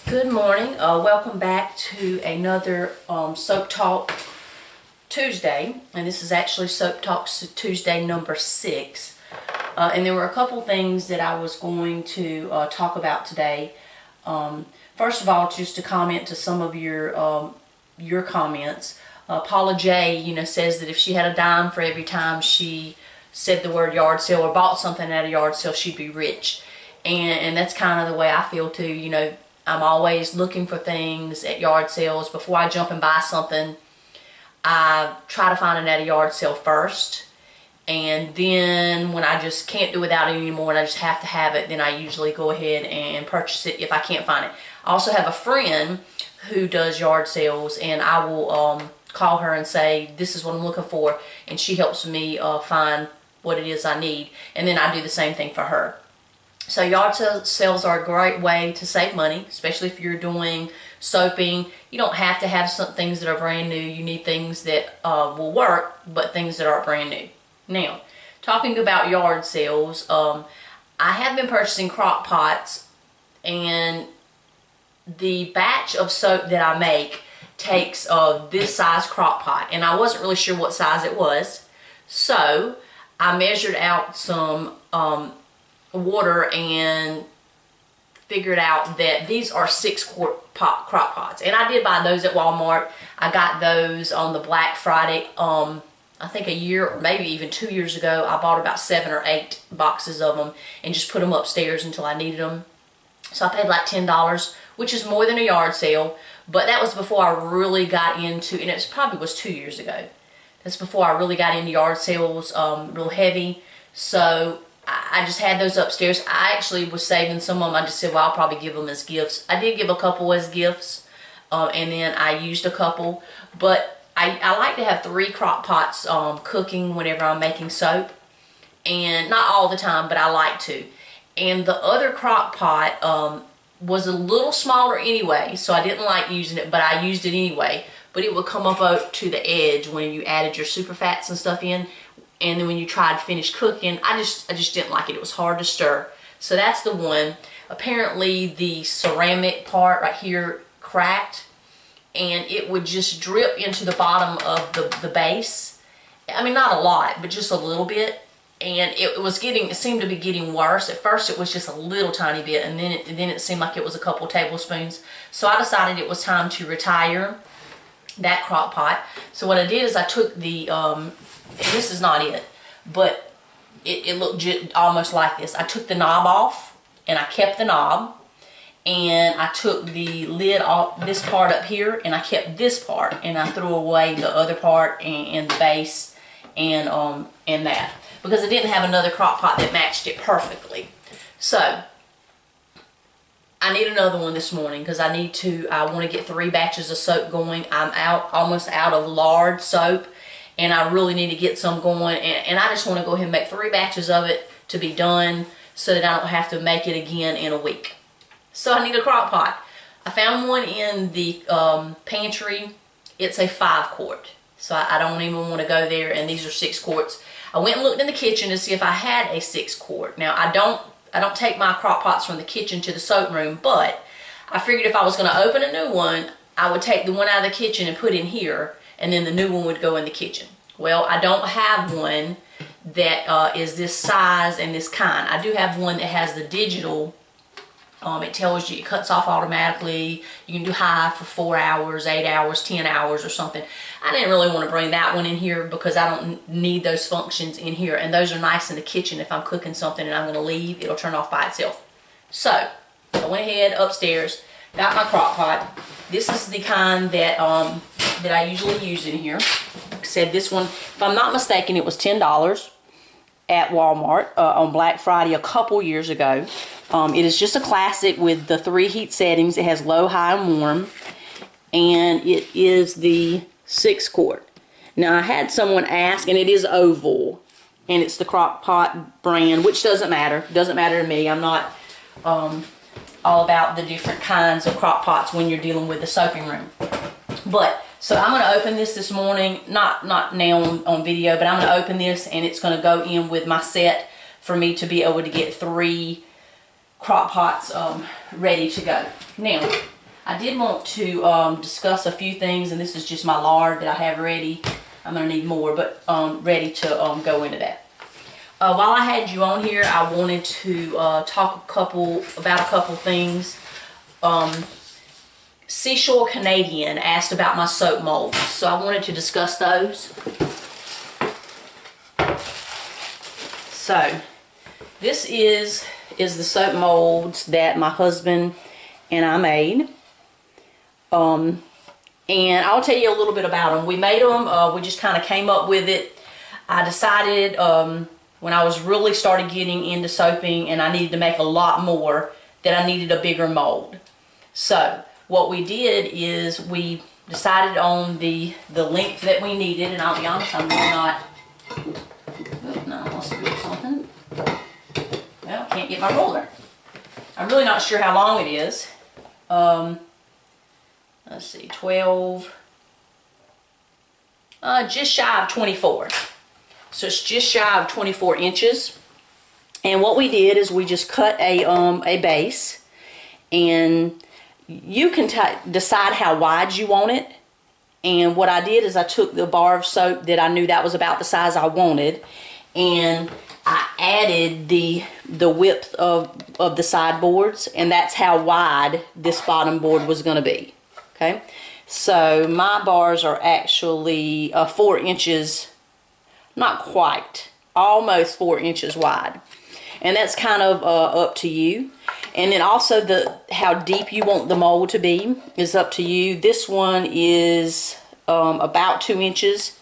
Good morning. Welcome back to another Soap Talk Tuesday, and this is actually Soap Talk Tuesday number 6. And there were a couple things that I was going to talk about today. First of all, just to comment to some of your comments. Paula J, says that if she had a dime for every time she said the word yard sale or bought something at a yard sale, she'd be rich. And that's kind of the way I feel too. I'm always looking for things at yard sales. Before I jump and buy something, I try to find it at a yard sale first. And then when I just can't do without it anymore and I just have to have it, then I usually go ahead and purchase it if I can't find it. I also have a friend who does yard sales, and I will call her and say, this is what I'm looking for, and she helps me find what it is I need. And then I do the same thing for her. So yard sales are a great way to save money, especially if you're doing soaping. You don't have to have some things that are brand new. You need things that will work, but things that aren't brand new. Now, talking about yard sales, I have been purchasing crock pots, and the batch of soap that I make takes this size crock pot, and I wasn't really sure what size it was. So I measured out some water and figured out that these are 6-quart crock pots, and I did buy those at Walmart. I got those on the Black Friday. I think a year or maybe even 2 years ago. I bought about 7 or 8 boxes of them and just put them upstairs until I needed them. So I paid like $10, which is more than a yard sale, but that was before I really got into, and it probably was 2 years ago. That's before I really got into yard sales real heavy. So I just had those upstairs. I actually was saving some of them. I just said, well, I'll probably give them as gifts. I did give a couple as gifts, and then I used a couple. But I like to have 3 crock pots cooking whenever I'm making soap. And not all the time, but I like to. And the other crock pot was a little smaller anyway, so I didn't like using it, but I used it anyway. But it would come up to the edge when you added your superfats and stuff in. And then when you tried to finish cooking, I just didn't like it. It was hard to stir. So that's the one. Apparently the ceramic part right here cracked, and it would just drip into the bottom of the base. I mean, not a lot, but just a little bit. And it seemed to be getting worse. At first it was just a little tiny bit, and then it seemed like it was a couple tablespoons. So I decided it was time to retire that crock pot. So what I did is I took the this is not it, but it looked almost like this. I took the knob off, and I kept the knob, and I took the lid off, this part up here, and I kept this part, and I threw away the other part and the base and that, because I didn't have another crock pot that matched it perfectly. So I need another one this morning because I want to get 3 batches of soap going. I'm almost out of lard soap, and I really need to get some going, and I just want to go ahead and make 3 batches of it to be done so that I don't have to make it again in a week. So I need a crock pot. I found one in the pantry. It's a 5-quart, so I don't even want to go there, and these are 6 quarts. I went and looked in the kitchen to see if I had a 6-quart. Now I don't take my crock pots from the kitchen to the soap room, but I figured if I was going to open a new one, I would take the one out of the kitchen and put in here, and then the new one would go in the kitchen. Well, I don't have one that is this size and this kind. I do have one that has the digital. It tells you, it cuts off automatically. You can do high for 4 hours, 8 hours, 10 hours or something. I didn't really want to bring that one in here because I don't need those functions in here. And those are nice in the kitchen. If I'm cooking something and I'm going to leave, it'll turn off by itself. So I went ahead upstairs, got my crock pot. This is the kind that I usually use in here. Like I said, this one, if I'm not mistaken, it was $10 at Walmart on Black Friday a couple years ago. It is just a classic with the 3 heat settings. It has low, high, and warm. And it is the 6-quart. Now I had someone ask, and it is oval. And it's the crock pot brand, which doesn't matter. Doesn't matter to me. I'm not all about the different kinds of crock pots when you're dealing with the soaping room. But so I'm going to open this morning, not now on video, but I'm going to open this, and it's going to go in with my set for me to be able to get 3 crock pots ready to go. Now, I did want to discuss a few things, and this is just my lard that I have ready. I'm going to need more, but ready to go into that. While I had you on here, I wanted to talk about a couple things. Seashore Canadian asked about my soap molds, so I wanted to discuss those. So, this is the soap molds that my husband and I made. And I'll tell you a little bit about them. We made them, we just kind of came up with it. I decided when I was really started getting into soaping and I needed to make a lot more, that I needed a bigger mold. So what we did is we decided on the length that we needed, and I'll be honest, I'm really not, oh, no, I must do something. Well, can't get my ruler. I'm really not sure how long it is. Let's see, 12, just shy of 24. So it's just shy of 24 inches. And what we did is we just cut a base, and you can decide how wide you want it. And what I did is I took the bar of soap that I knew that was about the size I wanted, and I added the width of the sideboards, and that's how wide this bottom board was going to be. Okay, so my bars are actually 4 inches, not quite, almost 4 inches wide. And that's kind of up to you. And then also how deep you want the mold to be is up to you. This one is about 2 inches.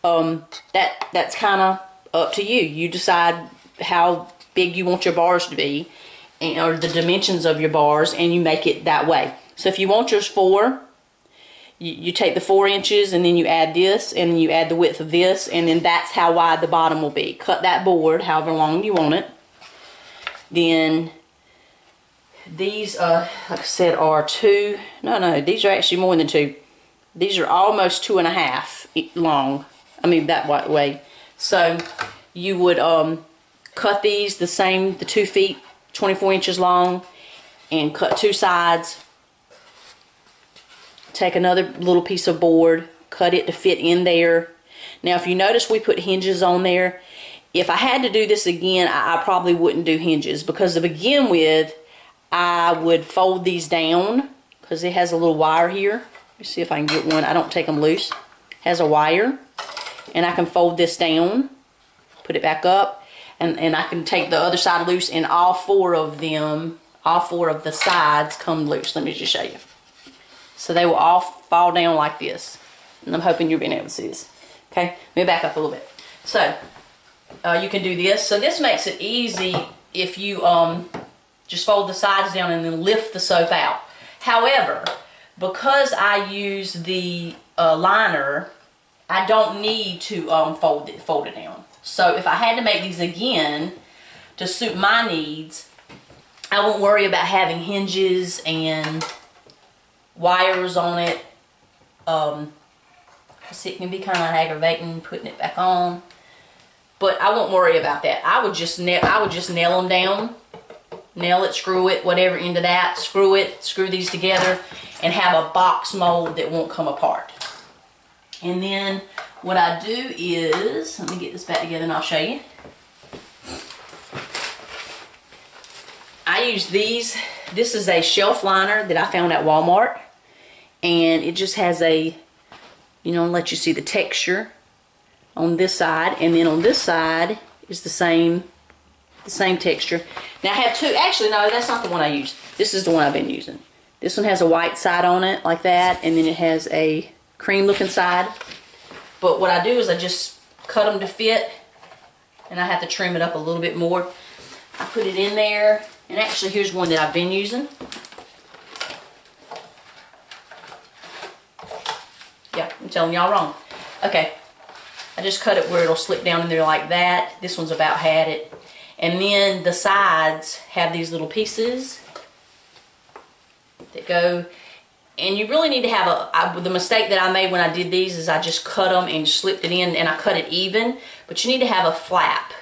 That's kind of up to you. You decide how big you want your bars to be, or the dimensions of your bars, and you make it that way. So if you want yours 4, you take the 4 inches and then you add this, and you add the width of this, and then that's how wide the bottom will be. Cut that board however long you want it. Then these, like I said, are 2. No, these are actually more than 2. These are almost 2.5 long. I mean that way. So you would cut these the 2 feet, 24 inches long, and cut 2 sides. Take another little piece of board, cut it to fit in there. Now if you notice, we put hinges on there. If I had to do this again, I probably wouldn't do hinges, because to begin with, I would fold these down, because it has a little wire here. Let me see if I can get one. I don't take them loose. It has a wire, and I can fold this down, put it back up, and I can take the other side loose, and all 4 of them, all 4 of the sides come loose. Let me just show you. So they will all fall down like this. And I'm hoping you're being able to see this. Okay, let me back up a little bit. So, you can do this. So this makes it easy if you just fold the sides down and then lift the soap out. However, because I use the liner, I don't need to fold it down. So if I had to make these again to suit my needs, I won't worry about having hinges and wires on it. See, it can be kind of aggravating putting it back on, but I won't worry about that. I would just nail them down, nail it, screw it, whatever into that, screw it, screw these together, and have a box mold that won't come apart. And then what I do is, let me get this back together and I'll show you. I use these. This is a shelf liner that I found at Walmart, and it just has a, let you see the texture on this side, and then on this side is the same texture. Now I have 2, actually no, that's not the one I use. This is the one I've been using. This one has a white side on it like that, and then it has a cream looking side. But what I do is I just cut them to fit, and I have to trim it up a little bit more. I put it in there, and actually here's one that I've been using. Yeah, I'm telling y'all wrong. Okay, I just cut it where it'll slip down in there like that. This one's about had it. And then the sides have these little pieces that go, and you really need to have the mistake that I made when I did these is I just cut them and slipped it in, and I cut it even, but you need to have a flap,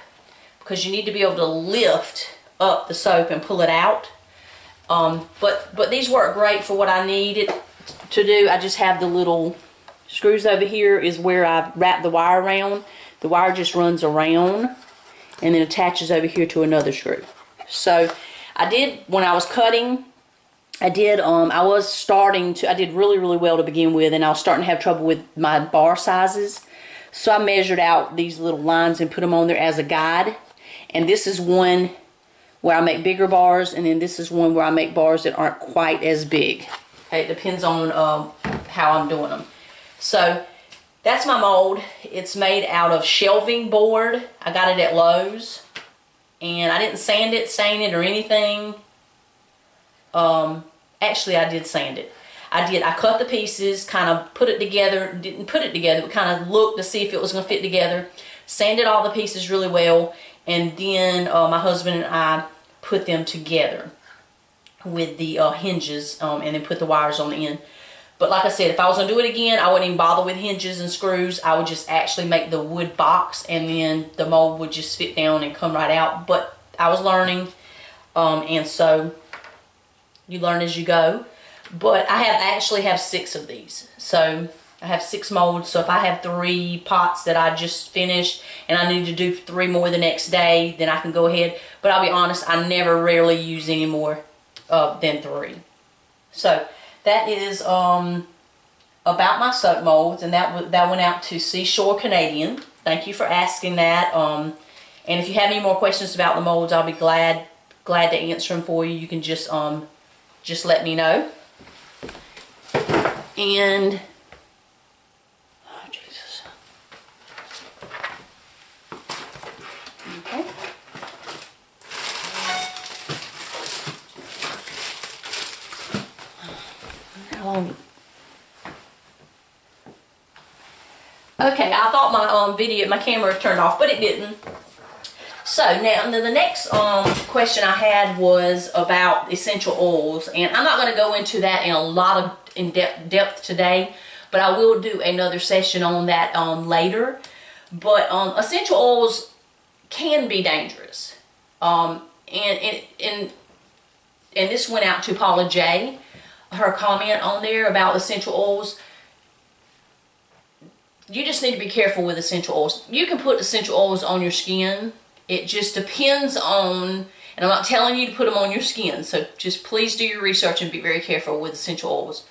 because you need to be able to lift up the soap and pull it out. But these work great for what I need it to do. I just have the little screws over here is where I wrap the wire around. The wire just runs around and then attaches over here to another screw. So I did, when I was cutting, I did really, really well to begin with, and I was starting to have trouble with my bar sizes. So I measured out these little lines and put them on there as a guide. And this is one where I make bigger bars, and then this is one where I make bars that aren't quite as big. Okay, it depends on how I'm doing them. So that's my mold. It's made out of shelving board. I got it at Lowe's, and I didn't sand it, stain it, or anything. Actually, I did sand it. I cut the pieces, kind of put it together, didn't put it together, but kind of looked to see if it was going to fit together. Sanded all the pieces really well, and then my husband and I put them together with the hinges, and then put the wires on the end. But like I said, if I was going to do it again, I wouldn't even bother with hinges and screws. I would just actually make the wood box, and then the mold would just fit down and come right out. But I was learning, and so you learn as you go. But I actually have 6 of these. So I have 6 molds. So if I have 3 pots that I just finished and I need to do 3 more the next day, then I can go ahead. But I'll be honest, I never rarely use any more than 3. So that is about my soap molds, and that went out to Seashore Canadian. Thank you for asking that. And if you have any more questions about the molds, I'll be glad to answer them for you. You can just let me know. And oh Jesus. Okay. How long? Okay, I thought my camera turned off, but it didn't. So now the next question I had was about essential oils, and I'm not going to go into that in a lot of depth today, but I will do another session on that later. But essential oils can be dangerous, and this went out to Paula J. Her comment on there about essential oils. You just need to be careful with essential oils. You can put essential oils on your skin. It just depends on, and I'm not telling you to put them on your skin, so just please do your research and be very careful with essential oils.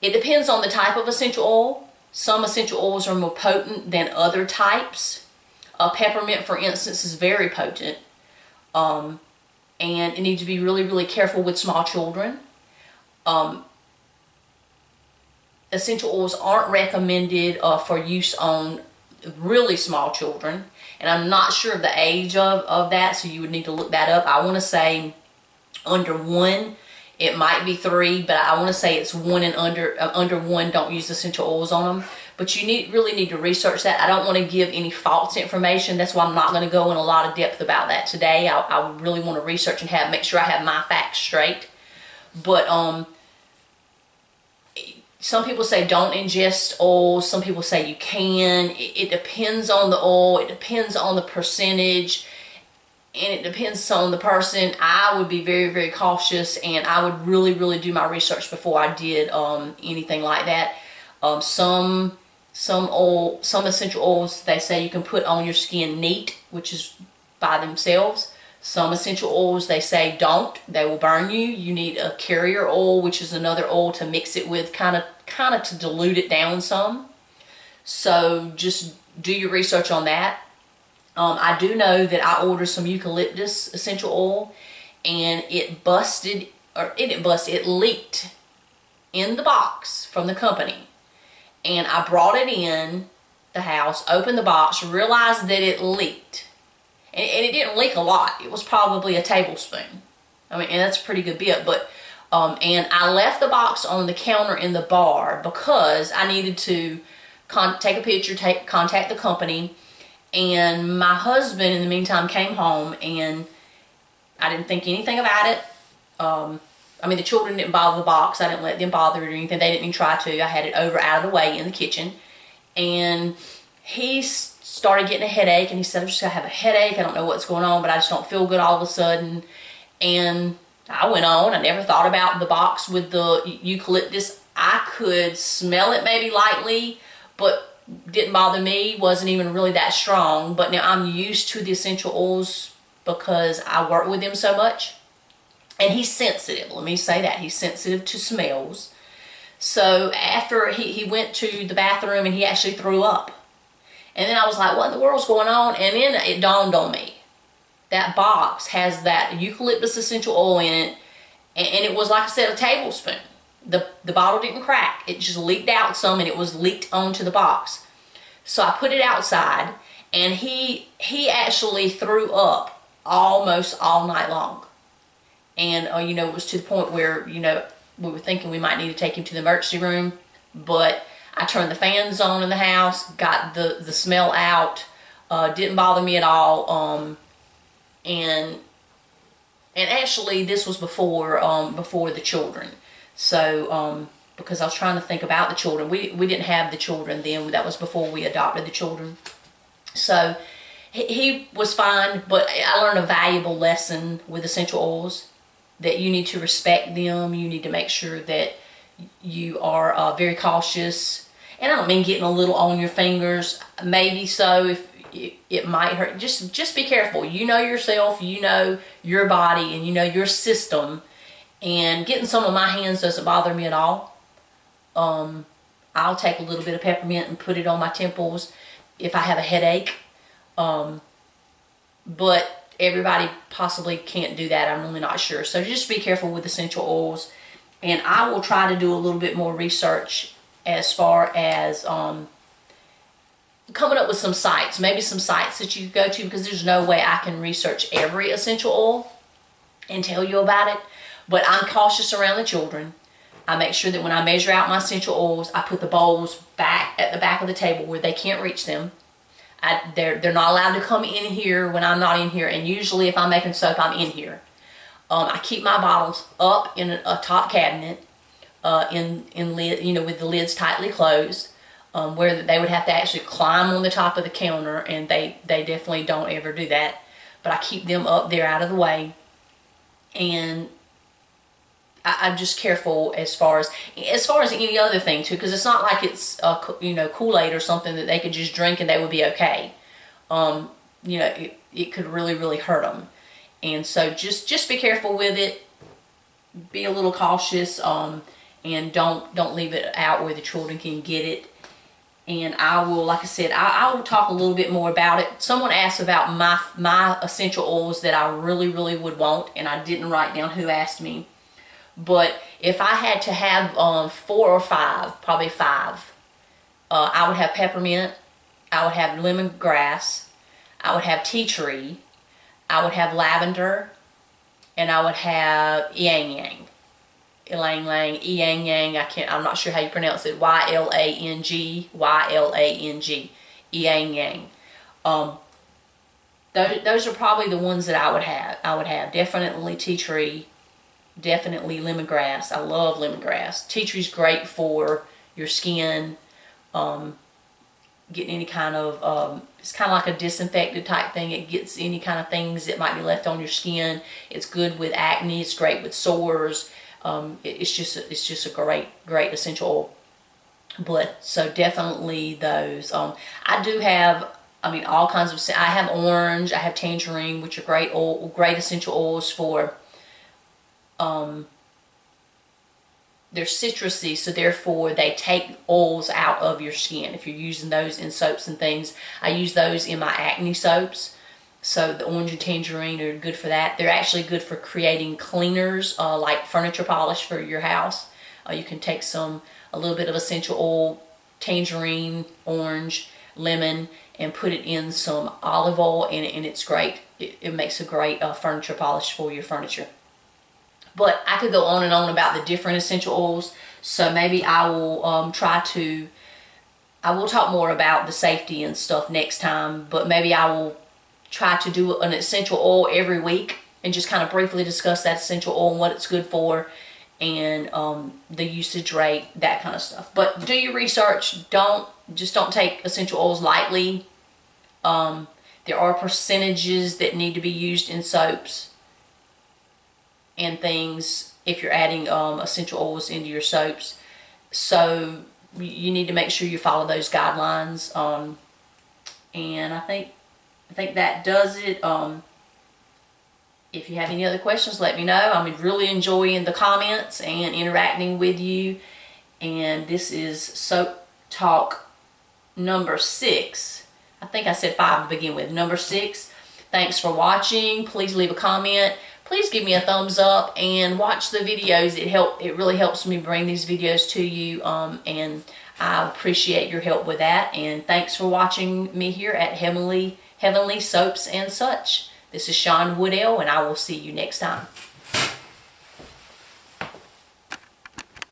It depends on the type of essential oil. Some essential oils are more potent than other types. Peppermint, for instance, is very potent. And you need to be really, really careful with small children. Essential oils aren't recommended for use on really small children. And I'm not sure of the age of that, so you would need to look that up. I want to say under 1. It might be 3, but I want to say it's 1 and under 1. Don't use essential oils on them. But you really need to research that. I don't want to give any false information. That's why I'm not going to go in a lot of depth about that today. I really want to research and make sure I have my facts straight. But some people say don't ingest oil. Some people say you can. It depends on the oil. It depends on the percentage. And it depends on the person. I would be very, very cautious, and I would really, really do my research before I did anything like that. Some essential oils, they say you can put on your skin neat, which is by themselves. Some essential oils, they say don't. They will burn you. You need a carrier oil, which is another oil to mix it with, kind of to dilute it down some. So just do your research on that. I do know that I ordered some eucalyptus essential oil, and it leaked in the box from the company. And I brought it in the house, opened the box, realized that it leaked. And it didn't leak a lot. It was probably a tablespoon. I mean, and that's a pretty good bit. But and I left the box on the counter in the bar because I needed to take a picture, contact the company. And my husband, in the meantime, came home, and I didn't think anything about it. I mean, the children didn't bother the box. I didn't let them bother it or anything. They didn't even try to. I had it over out of the way in the kitchen. And he started getting a headache, and he said, I'm just going to have a headache. I don't know what's going on, but I just don't feel good all of a sudden. And I went on. I never thought about the box with the eucalyptus. I could smell it maybe lightly, but didn't bother me. Wasn't even really that strong. But now I'm used to the essential oils because I work with him so much. And he's sensitive. Let me say that. He's sensitive to smells. So after he went to the bathroom and he actually threw up. And then I was like, what in the world's going on? And then it dawned on me. That box has that eucalyptus essential oil in it. And it was, like I said, a tablespoon. The bottle didn't crack. It just leaked out some, and it was leaked onto the box. So I put it outside, and he actually threw up almost all night long. And, you know, it was to the point where, you know, we were thinking we might need to take him to the emergency room. But I turned the fans on in the house, got the smell out, didn't bother me at all. And actually this was before the children. So, because I was trying to think about the children. We didn't have the children then. That was before we adopted the children. So, he was fine, but I learned a valuable lesson with essential oils, that you need to respect them. You need to make sure that you are very cautious. And I don't mean getting a little on your fingers. Maybe so, if it might hurt. Just be careful. You know yourself, you know your body, and you know your system. And getting some on my hands doesn't bother me at all. I'll take a little bit of peppermint and put it on my temples if I have a headache. But everybody possibly can't do that. I'm really not sure. So just be careful with essential oils. And I will try to do a little bit more research as far as coming up with some sites. Maybe some sites that you go to, because there's no way I can research every essential oil and tell you about it. But I'm cautious around the children. I make sure that when I measure out my essential oils, I put the bowls back at the back of the table where they can't reach them. They're not allowed to come in here when I'm not in here, and usually if I'm making soap, I'm in here. I keep my bottles up in a top cabinet, in lid, you know, with the lids tightly closed, where they would have to actually climb on the top of the counter, and they definitely don't ever do that. But I keep them up there out of the way, and I'm just careful as far as any other thing too, because it's not like it's you know, Kool-Aid or something that they could just drink and they would be okay. You know, it could really hurt them, and so just be careful with it. Be a little cautious, and don't leave it out where the children can get it. And I will, like I said, I will talk a little bit more about it. Someone asked about my essential oils that I really would want, and I didn't write down who asked me. But if I had to have 4 or 5, probably 5, I would have peppermint, I would have lemongrass, I would have tea tree, I would have lavender, and I would have ylang ylang. Ylang ylang, ylang yang. I'm not sure how you pronounce it. Y-L-A-N-G, Y-L-A-N-G, ylang yang. Those are probably the ones that I would have. I would have definitely tea tree. Definitely lemongrass. I love lemongrass. Tea tree's great for your skin. Getting any kind of, it's kind of like a disinfectant type thing. It gets any kind of things that might be left on your skin. It's good with acne. It's great with sores. It's just a great essential oil. But so definitely those. I do have, I mean, all kinds of. I have orange. I have tangerine, which are great essential oils for. They're citrusy, so therefore they take oils out of your skin. If you're using those in soaps and things, I use those in my acne soaps. So the orange and tangerine are good for that. They're actually good for creating cleaners, like furniture polish for your house. You can take a little bit of essential oil, tangerine, orange, lemon, and put it in some olive oil, and it's great. It makes a great furniture polish for your furniture. But I could go on and on about the different essential oils, so maybe I will I will talk more about the safety and stuff next time, but maybe I will try to do an essential oil every week and just kind of briefly discuss that essential oil and what it's good for, and the usage rate, that kind of stuff. But do your research. Don't take essential oils lightly. There are percentages that need to be used in soaps. and things if you're adding essential oils into your soaps. So you need to make sure you follow those guidelines. And I think that does it. If you have any other questions, let me know. I'm really enjoying the comments and interacting with you. And this is Soap Talk number 6. I think I said 5 to begin with. Number 6. Thanks for watching. Please leave a comment. Please give me a thumbs up and watch the videos. It really helps me bring these videos to you, and I appreciate your help with that. And thanks for watching me here at Heavenly Soaps and Such. This is Shawn Woodell, and I will see you next time.